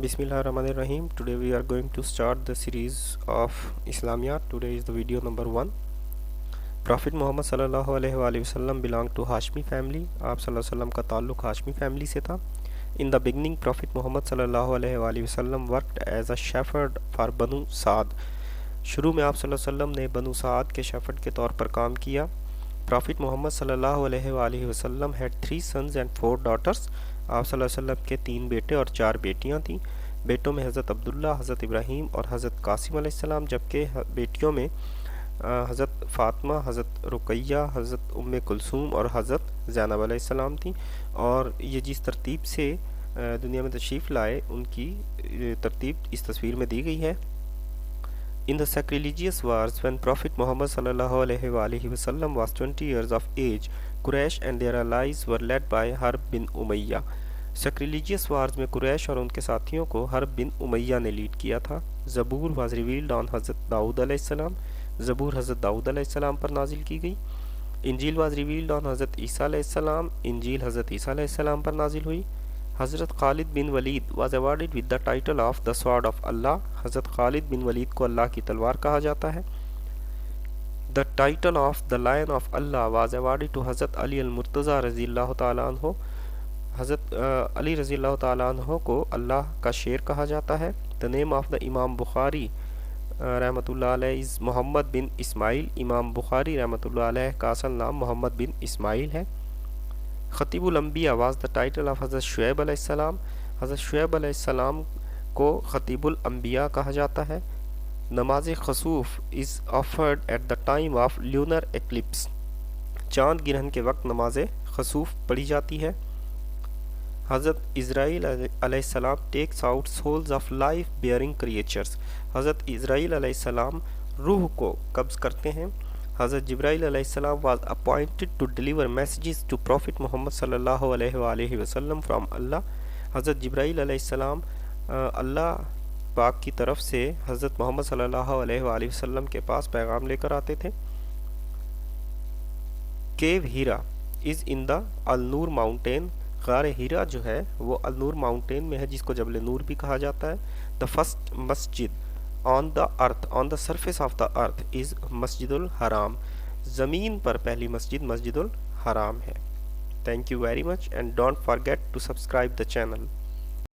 Bismillahirrahmanirrahim. Today we are going to start the series of Islamiyat. Today is the video number 1. Prophet Muhammad sallallahu alaihi wasallam belonged to Hashmi family. آپ صلی اللہ علیہ وسلم کا تعلق Hashmi family سے تھا. In the beginning, Prophet Muhammad sallallahu alaihi wasallam worked as a shepherd for Banu Saad. شروع میں آپ صلی اللہ علیہ وسلم نے بنو سعد کے شیفرڈ کے طور پر کام کیا. Prophet Muhammad sallallahu alaihi wasallam had 3 sons and 4 daughters. آپ صلی اللہ علیہ وسلم کے 3 بیٹے اور 4 بیٹیاں تھیں. بیٹوں میں حضرت عبداللہ، حضرت ابراہیم اور حضرت قاسم علیہ السلام، جبکہ بیٹیوں میں حضرت فاطمہ، حضرت رقیہ، حضرت ام کلثوم اور حضرت زینب علیہ السلام تھیں. اور یہ جس ترتیب سے دنیا میں تشریف لائے ان کی ترتیب اس تصویر میں دی گئی ہے. In the sacrilegious wars, when Prophet Muhammad sallallahu alaihi wasallam was 20 years of age, Quraysh and their allies were led by Harb bin Umayyah. Sacrilegious wars میں قریش اور ان کے ساتھیوں کو حرب بن امیہ نے لیڈ کیا تھا. زبور was revealed on حضرت داؤد علیہ السلام. زبور حضرت داؤد علیہ السلام پر نازل کی گئی. انجیل was revealed on حضرت عیسیٰ علیہ السلام. انجیل حضرت عیسیٰ علیہ السلام پر نازل ہوئی. حضرت خالد بن ولید was awarded with the title of the sword of Allah. حضرت خالد بن ولید کو اللہ کی تلوار کہا جاتا ہے. The title of the Lion of Allah was awarded to حضرت علی المرتضی رضی اللہ تعالیٰ عنہ. حضرت علی رضی اللہ تعالیٰ عنہ کو اللہ کا شیر کہا جاتا ہے. The name of the امام بخاری رحمۃ اللہ علیہ is محمد بن اسماعیل. امام بخاری رحمۃ اللہ علیہ کا اصل نام محمد بن اسماعیل ہے. خطیب الانبیاء was the title of حضرت شعیب علیہ السلام. حضرت شعیب علیہ السلام کو خطیب الانبیاء کہا جاتا ہے. نماز خسوف is offered at the time of lunar eclipse. چاند گرہن کے وقت نماز خسوف پڑھی جاتی ہے. حضرت اسرائیل علیہ السلام takes out souls of life bearing creatures. حضرت اسرائیل علیہ السلام روح کو قبض کرتے ہیں. حضرت جبرائیل علیہ السلام was appointed to deliver messages to Prophet Muhammad صلی اللہ علیہ وسلم from Allah. حضرت جبرائیل علیہ السلام اللہ پاک کی طرف سے حضرت محمد صلی اللہ علیہ وسلم کے پاس پیغام لے کر آتے تھے. کیو ہیرا از ان دا النور ماؤنٹین. غار ہیرا جو ہے وہ النور ماؤنٹین میں ہے، جس کو جبل نور بھی کہا جاتا ہے. The first Masjid on the earth, on the surface of the earth is مسجد الحرام. زمین پر پہلی مسجد مسجد الحرام ہے. Thank you very much and don't forget to subscribe the channel.